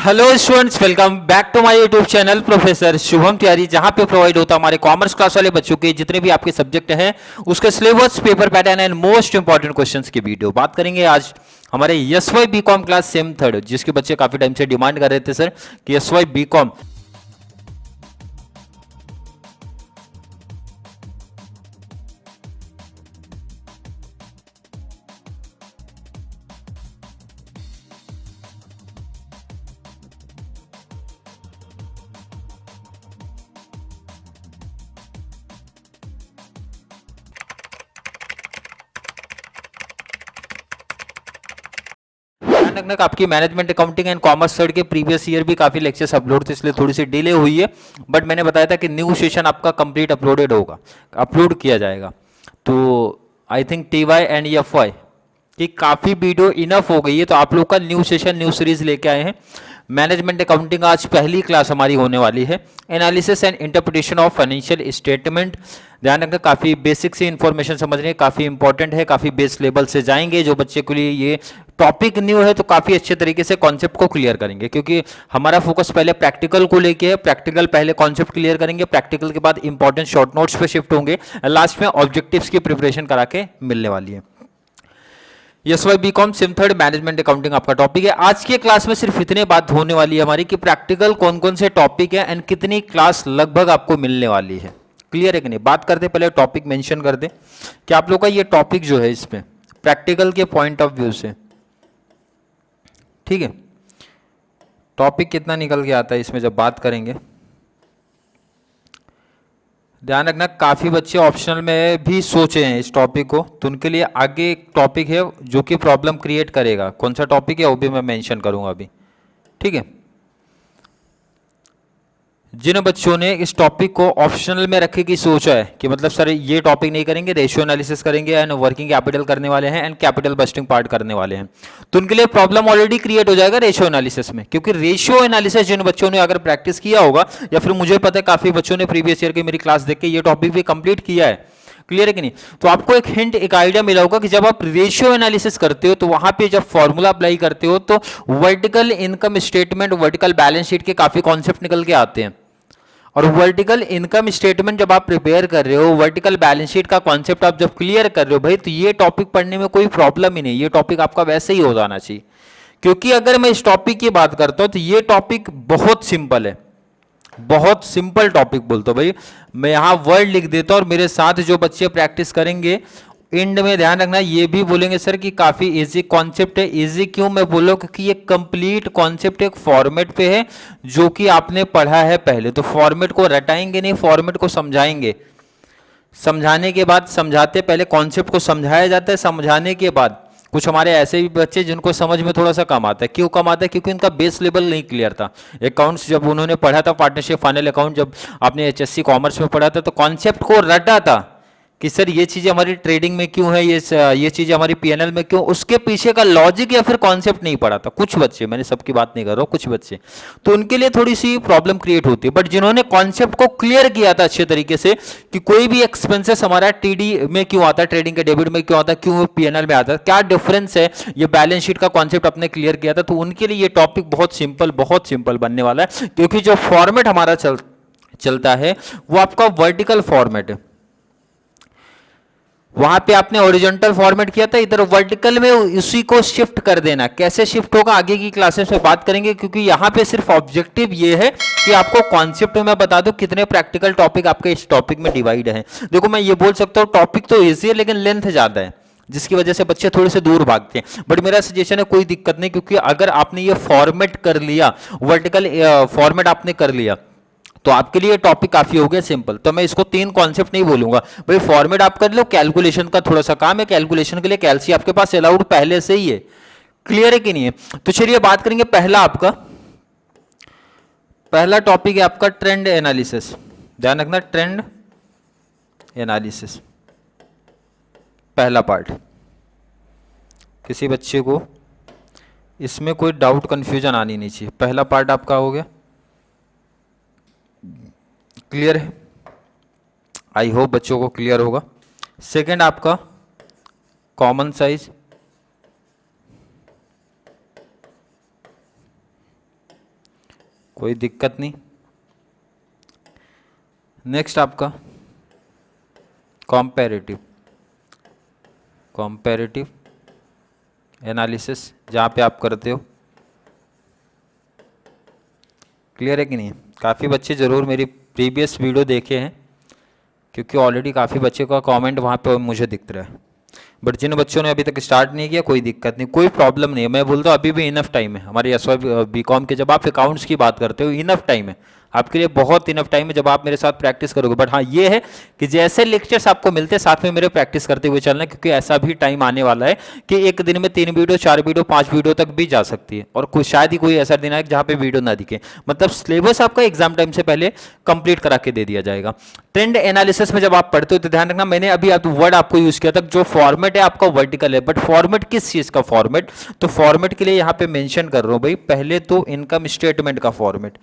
Hello students, welcome back to my YouTube channel professor Shubham Tiwari, जहां पे provide होता है हमारे कॉमर्स क्लास वाले बच्चों के जितने भी आपके सब्जेक्ट हैं उसके syllabus, paper pattern and most important questions की वीडियो बात करेंगे आज हमारे SY BCom class sem third, जिसके बच्चे काफी टाइम से डिमांड कर रहे थे सर कि एसवाई बीकॉम अचानक आपकी management accounting and commerce third के प्रीवियस ईयर भी काफी लेक्चर्स अपलोड थे, इसलिए थोड़ी सी डिले हुई है। बट मैंने बताया था कि न्यू सेशन आपका कंप्लीट अपलोडेड होगा, अपलोड किया जाएगा। तो I think TY and FY की काफी वीडियो इनफ हो गई है, तो आप लोग का न्यू सेशन न्यू सीरीज लेके आए हैं। मैनेजमेंट अकाउंटिंग आज पहली क्लास हमारी होने वाली है। Analysis and interpretation of financial statement, ध्यान रखना काफ़ी बेसिक से इन्फॉर्मेशन समझने काफ़ी इंपॉर्टेंट है, काफ़ी बेस लेवल से जाएंगे। जो बच्चे के लिए ये टॉपिक न्यू है तो काफ़ी अच्छे तरीके से कॉन्सेप्ट को क्लियर करेंगे, क्योंकि हमारा फोकस पहले प्रैक्टिकल को लेके है। प्रैक्टिकल पहले कॉन्सेप्ट क्लियर करेंगे, प्रैक्टिकल के बाद इंपॉर्टेंट शॉर्ट नोट्स पे शिफ्ट होंगे, लास्ट में ऑब्जेक्टिव्स की प्रिपरेशन करा के मिलने वाली है। SY BCom sem third management accounting आपका टॉपिक है। आज के क्लास में सिर्फ इतने बात होने वाली है हमारी कि प्रैक्टिकल कौन कौन से टॉपिक है एंड कितनी क्लास लगभग आपको मिलने वाली है। क्लियर है कि नहीं? बात करते पहले टॉपिक मेंशन कर दे कि आप लोग का ये टॉपिक जो है इसमें प्रैक्टिकल के पॉइंट ऑफ व्यू से, ठीक है, टॉपिक कितना निकल के आता है इसमें जब बात करेंगे। ध्यान रखना काफ़ी बच्चे ऑप्शनल में भी सोचे हैं इस टॉपिक को, तो उनके लिए आगे एक टॉपिक है जो कि प्रॉब्लम क्रिएट करेगा। कौन सा टॉपिक है वो भी मैं मेंशन करूंगा अभी, ठीक है। जिन बच्चों ने इस टॉपिक को ऑप्शनल में रखे की सोचा है कि मतलब सर ये टॉपिक नहीं करेंगे, रेशियो एनालिसिस करेंगे एंड वर्किंग कैपिटल करने वाले हैं एंड कैपिटल बस्टिंग पार्ट करने वाले हैं, तो उनके लिए प्रॉब्लम ऑलरेडी क्रिएट हो जाएगा रेशियो एनालिसिस में। क्योंकि रेशियो एनालिसिस जिन बच्चों ने अगर प्रैक्टिस किया होगा, या फिर मुझे पता है काफी बच्चों ने प्रीवियस ईयर की मेरी क्लास देख के ये टॉपिक भी कंप्लीट किया है, क्लियर है कि नहीं, तो आपको एक हिंट, एक आइडिया मिला होगा कि जब आप रेशियो एनालिसिस करते हो तो वहां पे जब फॉर्मूला अप्लाई करते हो तो vertical income statement, vertical balance sheet के काफी कॉन्सेप्ट निकल के आते हैं। और वर्टिकल इनकम स्टेटमेंट जब आप प्रिपेयर कर रहे हो, वर्टिकल बैलेंस शीट का कॉन्सेप्ट आप जब क्लियर कर रहे हो भाई, तो ये टॉपिक पढ़ने में कोई प्रॉब्लम ही नहीं, ये टॉपिक आपका वैसे ही हो जाना चाहिए। क्योंकि अगर मैं इस टॉपिक की बात करता हूं तो ये टॉपिक बहुत सिंपल है, बहुत सिंपल टॉपिक बोलता हूं भाई। मैं यहां वर्ड लिख देता हूं और मेरे साथ जो बच्चे प्रैक्टिस करेंगे एंड में ध्यान रखना ये भी बोलेंगे सर कि काफी इजी कॉन्सेप्ट है। इजी क्यों मैं बोल रहा हूं? क्योंकि ये कंप्लीट कॉन्सेप्ट एक फॉर्मेट पे है जो कि आपने पढ़ा है पहले, तो फॉर्मेट को रटाएंगे नहीं, फॉर्मेट को समझाएंगे। समझाने के बाद, समझाते पहले कॉन्सेप्ट को समझाया जाता है, समझाने के बाद कुछ हमारे ऐसे भी बच्चे जिनको समझ में थोड़ा सा कम आता है। क्यों कम आता है? क्योंकि उनका बेस लेवल नहीं क्लियर था। अकाउंट्स जब उन्होंने पढ़ा था, पार्टनरशिप फाइनल अकाउंट जब आपने एचएससी कॉमर्स में पढ़ा था, तो कॉन्सेप्ट को रटा था कि सर ये चीजें हमारी ट्रेडिंग में क्यों है, ये चीजें हमारी पीएनएल में क्यों, उसके पीछे का लॉजिक या फिर कॉन्सेप्ट नहीं पढ़ा था। कुछ बच्चे, मैंने सबकी बात नहीं कर रहा हूं, कुछ बच्चे, तो उनके लिए थोड़ी सी प्रॉब्लम क्रिएट होती है। बट जिन्होंने कॉन्सेप्ट को क्लियर किया था अच्छे तरीके से कि कोई भी एक्सपेंसेस हमारा टीडी में क्यों आता है, ट्रेडिंग के डेबिट में क्यों आता है, क्यों पीएनएल में आता है, क्या डिफरेंस है, ये बैलेंस शीट का कॉन्सेप्ट अपने क्लियर किया था, तो उनके लिए ये टॉपिक बहुत सिंपल बनने वाला है। क्योंकि जो फॉर्मेट हमारा चलता है वो आपका वर्टिकल फॉर्मेट है। वहां पे आपने हॉरिजॉन्टल फॉर्मेट किया था, इधर वर्टिकल में उसी को शिफ्ट कर देना। कैसे शिफ्ट होगा आगे की क्लासेस में बात करेंगे, क्योंकि यहां पे सिर्फ ऑब्जेक्टिव ये है कि आपको कॉन्सेप्ट में मैं बता दूं कितने प्रैक्टिकल टॉपिक आपके इस टॉपिक में डिवाइड है। देखो मैं ये बोल सकता हूं टॉपिक तो इजी है लेकिन लेंथ ज्यादा है, जिसकी वजह से बच्चे थोड़े से दूर भागते हैं। बट मेरा सजेशन है कोई दिक्कत नहीं, क्योंकि अगर आपने ये फॉर्मेट कर लिया, वर्टिकल फॉर्मेट आपने कर लिया, तो आपके लिए टॉपिक काफी हो गया सिंपल। तो मैं इसको तीन कॉन्सेप्ट नहीं बोलूंगा भाई, फॉर्मेट आप कर लो, कैलकुलेशन का थोड़ा सा काम है, कैलकुलेशन के लिए कैलसी आपके पास अलाउड पहले से ही है। क्लियर है कि नहीं है? तो चलिए बात करेंगे। पहला टॉपिक है आपका ट्रेंड एनालिसिस। ध्यान रखना, ट्रेंड एनालिसिस पहला पार्ट। किसी बच्चे को इसमें कोई डाउट कंफ्यूजन आनी नहीं चाहिए। पहला पार्ट आपका हो गया, क्लियर है? आई होप बच्चों को क्लियर होगा। सेकंड आपका कॉमन साइज, कोई दिक्कत नहीं। नेक्स्ट आपका कॉम्पेरेटिव एनालिसिस, जहाँ पे आप करते हो। क्लियर है कि नहीं? काफ़ी बच्चे ज़रूर मेरी प्रीवियस वीडियो देखे हैं, क्योंकि ऑलरेडी काफ़ी बच्चे का कमेंट वहाँ पे मुझे दिख रहा है। बट जिन बच्चों ने अभी तक स्टार्ट नहीं किया, कोई दिक्कत नहीं, कोई प्रॉब्लम नहीं है। मैं बोलता हूँ अभी भी इनफ टाइम है हमारे एसवाई बीकॉम के। जब आप अकाउंट्स की बात करते हो, इनफ टाइम है आपके लिए, बहुत इनफ टाइम है जब आप मेरे साथ प्रैक्टिस करोगे। बट हाँ ये है कि जैसे लेक्चर्स आपको मिलते हैं, साथ में मेरे प्रैक्टिस करते हुए चलना, क्योंकि ऐसा भी टाइम आने वाला है कि एक दिन में 3 वीडियो, 4 वीडियो, 5 वीडियो तक भी जा सकती है, और कोई शायद ही कोई ऐसा दिन आए जहाँ पे वीडियो ना दिखे। मतलब सिलेबस आपका एग्जाम टाइम से पहले कंप्लीट करा के दे दिया जाएगा। ट्रेंड एनालिसिस में जब आप पढ़ते हो तो ध्यान रखना, मैंने अभी वर्ड आपको यूज किया था, जो फॉर्मेट है आपका वर्टिकल है, बट फॉर्मेट किस चीज का फॉर्मेट? तो फॉर्मेट के लिए यहां पे मेंशन कर रहा हूं भाई, पहले तो इनकम स्टेटमेंट का फॉर्मेट।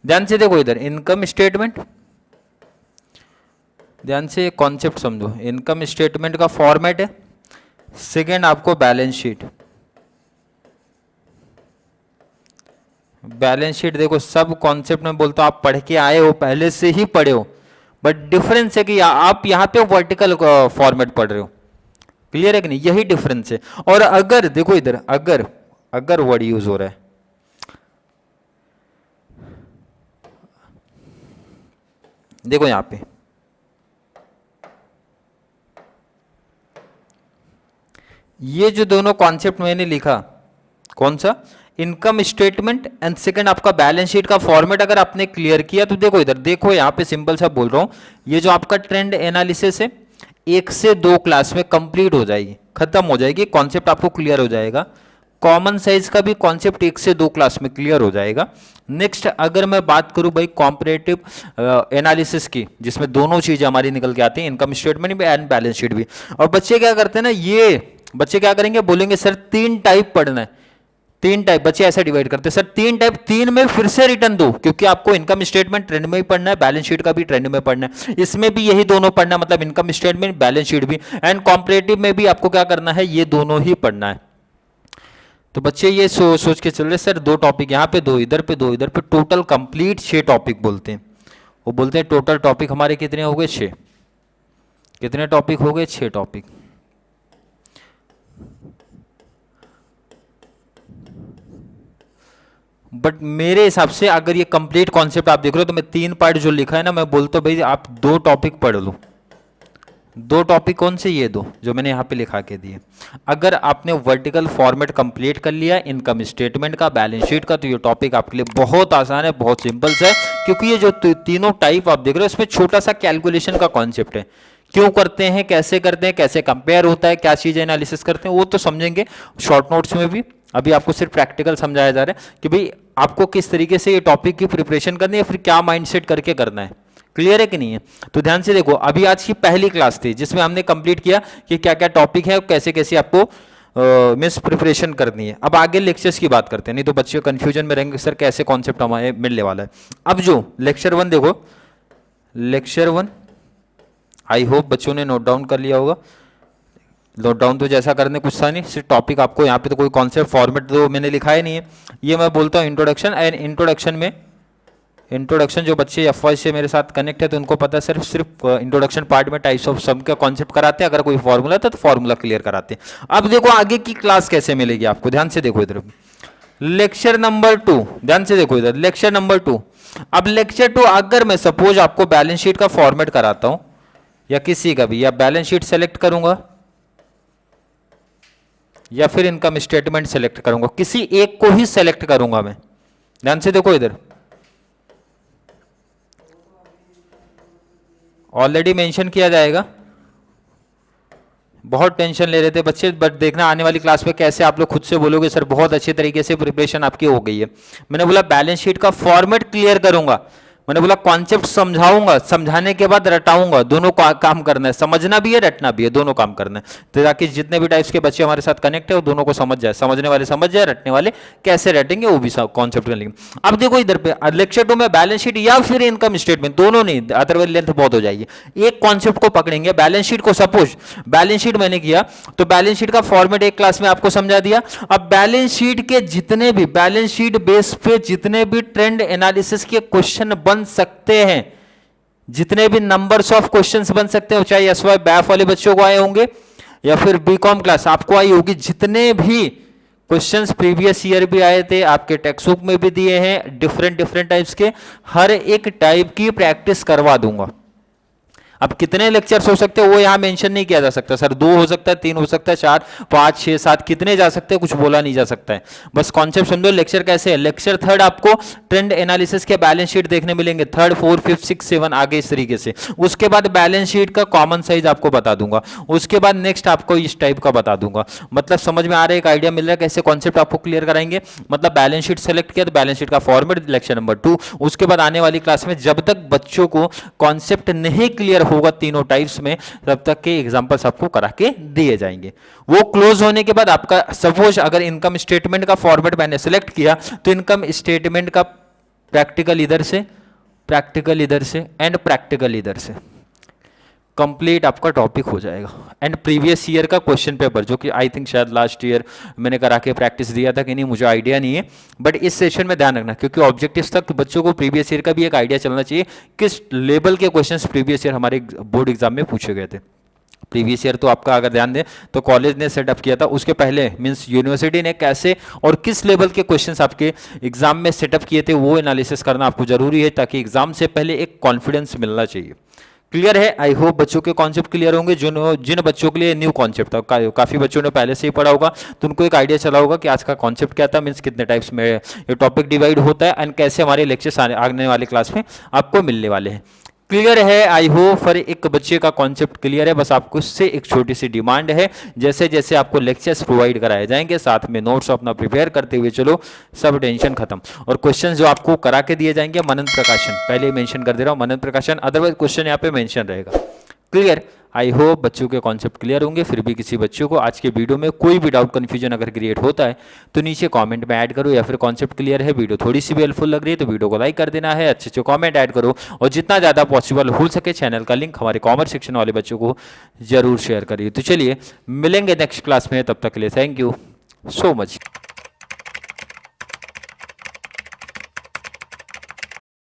ध्यान से देखो इधर, इनकम स्टेटमेंट, ध्यान से कॉन्सेप्ट समझो, इनकम स्टेटमेंट का फॉर्मेट है। सेकेंड आपको बैलेंस शीट। बैलेंस शीट देखो, सब कॉन्सेप्ट में बोलता हूं आप पढ़ के आए हो, पहले से ही पढ़े हो, बट डिफरेंस है कि आप यहां पे वर्टिकल फॉर्मेट पढ़ रहे हो। क्लियर है कि नहीं? यही डिफरेंस है। और अगर देखो इधर, अगर वर्ड यूज हो रहा है, देखो यहां पे ये जो दोनों कॉन्सेप्ट मैंने लिखा, कौन सा? इनकम स्टेटमेंट एंड सेकंड आपका बैलेंस शीट का फॉर्मेट अगर आपने क्लियर किया तो देखो इधर, देखो यहां पे सिंपल सा बोल रहा हूं, ये जो आपका ट्रेंड एनालिसिस है 1 से 2 क्लास में कंप्लीट हो जाएगी, खत्म हो जाएगी, कॉन्सेप्ट आपको क्लियर हो जाएगा। कॉमन साइज का भी कॉन्सेप्ट 1 से 2 क्लास में क्लियर हो जाएगा। नेक्स्ट अगर मैं बात करूं भाई कॉम्परेटिव एनालिसिस की, जिसमें दोनों चीजें हमारी निकल के आती हैं, इनकम स्टेटमेंट भी एंड बैलेंस शीट भी। और बच्चे क्या करते हैं ना, ये बच्चे क्या करेंगे, बोलेंगे सर 3 टाइप पढ़ना है, 3 टाइप। बच्चे ऐसा डिवाइड करते हैं, सर 3 टाइप, 3 में फिर से रिटर्न दो, क्योंकि आपको इनकम स्टेटमेंट ट्रेंड में ही पढ़ना है, बैलेंस शीट का भी ट्रेंड में पढ़ना है, इसमें भी यही दोनों पढ़ना है, मतलब इनकम स्टेटमेंट, बैलेंस शीट भी, एंड कॉम्परेटिव में भी आपको क्या करना है, ये दोनों ही पढ़ना है। तो बच्चे ये सोच के चल रहे सर 2 टॉपिक यहाँ पे, 2 इधर पे, 2 इधर पे, टोटल कंप्लीट 6 टॉपिक बोलते हैं। वो बोलते हैं टोटल टॉपिक हमारे कितने हो गए? 6। कितने टॉपिक हो गए? 6 टॉपिक। बट मेरे हिसाब से अगर ये कंप्लीट कॉन्सेप्ट आप देख रहे हो, तो मैं 3 पार्ट जो लिखा है ना, मैं बोलता हूं भाई आप 2 टॉपिक पढ़ लो। 2 टॉपिक कौन से? ये 2 जो मैंने यहां पे लिखा के दिए। अगर आपने वर्टिकल फॉर्मेट कंप्लीट कर लिया इनकम स्टेटमेंट का, बैलेंस शीट का, तो ये टॉपिक आपके लिए बहुत आसान है, बहुत सिंपल सा है, क्योंकि ये जो तीनों टाइप आप देख रहे हो इसमें छोटा सा कैलकुलेशन का कॉन्सेप्ट है। क्यों करते हैं, कैसे करते हैं, कैसे कंपेयर होता है, क्या चीज एनालिसिस करते हैं, वो तो समझेंगे शॉर्ट नोट्स में भी। अभी आपको सिर्फ प्रैक्टिकल समझाया जा रहा है कि भाई आपको किस तरीके से ये टॉपिक की प्रिपरेशन करनी है, फिर क्या माइंडसेट करके करना है। क्लियर है कि नहीं है? तो ध्यान से देखो, अभी आज की पहली क्लास थी जिसमें हमने कंप्लीट किया कि क्या क्या टॉपिक है, कैसे कैसे आपको मिस प्रिपरेशन करनी है। अब आगे लेक्चर्स की बात करते हैं, नहीं तो बच्चे कंफ्यूजन में रहेंगे सर कैसे कॉन्सेप्ट हमारे मिलने वाला है। अब जो लेक्चर 1 देखो, लेक्चर 1 आई होप बच्चों ने नोट डाउन कर लिया होगा। नोट डाउन तो जैसा करने कुछ था नहीं, सिर्फ टॉपिक आपको यहाँ पे तो कोई कॉन्सेप्ट फॉर्मेट तो मैंने लिखा ही नहीं है। ये मैं बोलता हूँ इंट्रोडक्शन, एंड इंट्रोडक्शन में इंट्रोडक्शन जो बच्चे एफवाई से मेरे साथ कनेक्ट है तो उनको पता है, सिर्फ इंट्रोडक्शन पार्ट में टाइप्स ऑफ सम का कॉन्सेप्ट कराते हैं, अगर कोई फॉर्मूला था तो फॉर्मूला क्लियर कराते हैं। अब देखो आगे की क्लास कैसे मिलेगी आपको, ध्यान से देखो इधर, लेक्चर नंबर 2, ध्यान से देखो इधर, लेक्चर नंबर 2। अब लेक्चर 2 अगर मैं सपोज आपको बैलेंस शीट का फॉर्मेट कराता हूं, या किसी का भी, या बैलेंस शीट सेलेक्ट करूंगा या फिर इनकम स्टेटमेंट सेलेक्ट करूंगा, किसी एक को ही सेलेक्ट करूंगा मैं। ध्यान से देखो इधर, ऑलरेडी मेंशन किया जाएगा। बहुत टेंशन ले रहे थे बच्चे, बट देखना आने वाली क्लास में कैसे आप लोग खुद से बोलोगे सर बहुत अच्छे तरीके से प्रिपरेशन आपकी हो गई है। मैंने बोला बैलेंस शीट का फॉर्मेट क्लियर करूंगा, मैंने बोला कॉन्सेप्ट समझाऊंगा, समझाने के बाद रटाऊंगा, दोनों काम करना है, समझना भी है रटना भी है, दोनों काम करना है, तो ताकि जितने भी टाइप्स के बच्चे हमारे साथ कनेक्ट है वो दोनों को समझ जाए, समझने वाले समझ जाए, रटने वाले कैसे रटेंगे वो भी कॉन्सेप्ट कर लेंगे। अब देखो इधर पे लेक्चर 2 में बैलेंस शीट या फिर इनकम स्टेटमेंट, दोनों नहीं, अदरवाइज लेंथ बहुत हो जाएगी। एक कॉन्सेप्ट को पकड़ेंगे, बैलेंस शीट को, सपोज बैलेंस शीट मैंने किया तो बैलेंस शीट का फॉर्मेट एक क्लास में आपको समझा दिया। अब बैलेंस शीट के जितने भी, बैलेंस शीट बेस पे जितने भी ट्रेंड एनालिसिस के क्वेश्चन बन सकते हैं, जितने भी नंबर्स ऑफ क्वेश्चंस बन सकते हैं, चाहे एसवाई बैफ वाले बच्चों को आए होंगे या फिर बीकॉम क्लास आपको आई होगी, जितने भी क्वेश्चंस प्रीवियस ईयर भी आए थे आपके टेक्स्ट बुक में भी दिए हैं, डिफरेंट डिफरेंट टाइप्स के, हर एक टाइप की प्रैक्टिस करवा दूंगा। अब कितने लेक्चर्स हो सकते हैं वो यहां मेंशन नहीं किया जा सकता, सर 2 हो सकता है, 3 हो सकता है, 4 5 6 7 कितने जा सकते हैं कुछ बोला नहीं जा सकता है, बस कॉन्सेप्ट समझो। लेक्चर कैसे है, लेक्चर 3 आपको ट्रेंड एनालिसिस के बैलेंस शीट देखने मिलेंगे, 3rd 4th 5th 6th 7 आगे इस तरीके से। उसके बाद बैलेंस शीट का कॉमन साइज आपको बता दूंगा, उसके बाद नेक्स्ट आपको इस टाइप का बता दूंगा। मतलब समझ में आ रहा है, एक आइडिया मिल रहा है कैसे कॉन्सेप्ट आपको क्लियर कराएंगे। मतलब बैलेंस शीट सेलेक्ट किया तो बैलेंस शीट का फॉर्मेट, लेक्चर नंबर 2। उसके बाद आने वाली क्लास में जब तक बच्चों को कॉन्सेप्ट नहीं क्लियर होगा तीनों टाइप्स में, तब तक के एग्जांपल्स आपको करा के दिए जाएंगे। वो क्लोज होने के बाद आपका, सपोज अगर इनकम स्टेटमेंट का फॉर्मेट मैंने सेलेक्ट किया तो इनकम स्टेटमेंट का प्रैक्टिकल इधर से, प्रैक्टिकल इधर से एंड प्रैक्टिकल इधर से, कंप्लीट आपका टॉपिक हो जाएगा। एंड प्रीवियस ईयर का क्वेश्चन पेपर, जो कि आई थिंक शायद लास्ट ईयर मैंने करा के प्रैक्टिस दिया था कि नहीं मुझे आइडिया नहीं है, बट इस सेशन में ध्यान रखना क्योंकि ऑब्जेक्टिव्स तक बच्चों को प्रीवियस ईयर का भी एक आइडिया चलना चाहिए किस लेवल के क्वेश्चंस प्रीवियस ईयर हमारे बोर्ड एग्जाम में पूछे गए थे। प्रीवियस ईयर तो आपका अगर ध्यान दें तो कॉलेज ने सेटअप किया था, उसके पहले मींस यूनिवर्सिटी ने कैसे और किस लेवल के क्वेश्चंस आपके एग्जाम में सेटअप किए थे वो एनालिसिस करना आपको जरूरी है, ताकि एग्जाम से पहले एक कॉन्फिडेंस मिलना चाहिए। क्लियर है? आई होप बच्चों के कॉन्सेप्ट क्लियर होंगे। जिन बच्चों के लिए न्यू कॉन्सेप्ट था, काफी बच्चों ने पहले से ही पढ़ा होगा तो उनको एक आइडिया चला होगा कि आज का कॉन्सेप्ट क्या था, मींस कितने टाइप्स में ये टॉपिक डिवाइड होता है एंड कैसे हमारे लेक्चर्स आने वाली क्लास में आपको मिलने वाले हैं। क्लियर है? आई होप हर एक बच्चे का कॉन्सेप्ट क्लियर है। बस आपको उससे एक छोटी सी डिमांड है, जैसे जैसे आपको लेक्चर्स प्रोवाइड कराए जाएंगे साथ में नोट्स अपना प्रिपेयर करते हुए चलो, सब टेंशन खत्म। और क्वेश्चन जो आपको करा के दिए जाएंगे मनन प्रकाशन, पहले मेंशन कर दे रहा हूं मनन प्रकाशन, अदरवाइज क्वेश्चन यहाँ पे मेंशन रहेगा। क्लियर? आई होप बच्चों के कॉन्सेप्ट क्लियर होंगे। फिर भी किसी बच्चों को आज के वीडियो में कोई भी डाउट कन्फ्यूजन अगर क्रिएट होता है तो नीचे कमेंट में ऐड करो, या फिर कॉन्सेप्ट क्लियर है, वीडियो थोड़ी सी भी हेल्पफुल लग रही है तो वीडियो को लाइक कर देना है, अच्छे अच्छे कमेंट ऐड करो और जितना ज़्यादा पॉसिबल हो सके चैनल का लिंक हमारे कॉमर्स सेक्शन वाले बच्चों को जरूर शेयर करिए। तो चलिए मिलेंगे नेक्स्ट क्लास में, तब तक के लिए थैंक यू सो मच।